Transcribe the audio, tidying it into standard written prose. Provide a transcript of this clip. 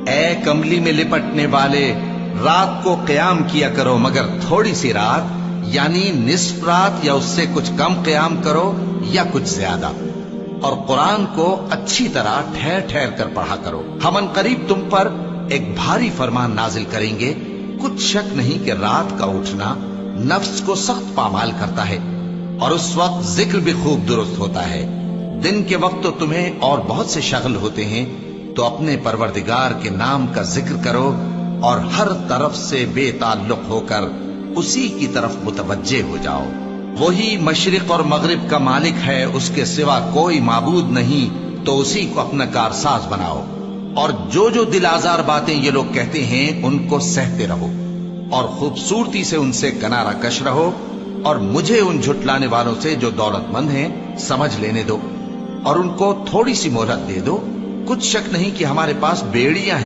اے کملی میں لپٹنے والے، رات کو قیام کیا کرو مگر تھوڑی سی رات، یعنی نصف رات یا اس سے کچھ کم قیام کرو یا کچھ زیادہ، اور قرآن کو اچھی طرح ٹھہر ٹھہر کر پڑھا کرو۔ ہم ان قریب تم پر ایک بھاری فرمان نازل کریں گے، کچھ شک نہیں کہ رات کا اٹھنا نفس کو سخت پامال کرتا ہے، اور اس وقت ذکر بھی خوب درست ہوتا ہے۔ دن کے وقت تو تمہیں اور بہت سے شغل ہوتے ہیں، تو اپنے پروردگار کے نام کا ذکر کرو اور ہر طرف سے بے تعلق ہو کر اسی کی طرف متوجہ ہو جاؤ۔ وہی مشرق اور مغرب کا مالک ہے، اس کے سوا کوئی معبود نہیں، تو اسی کو اپنا کارساز بناؤ۔ اور جو جو دل آزار باتیں یہ لوگ کہتے ہیں ان کو سہتے رہو، اور خوبصورتی سے ان سے کنارہ کش رہو، اور مجھے ان جھٹلانے والوں سے جو دولت مند ہیں سمجھ لینے دو، اور ان کو تھوڑی سی مہلت دے دو۔ کچھ شک نہیں کہ ہمارے پاس بیڑیاں ہیں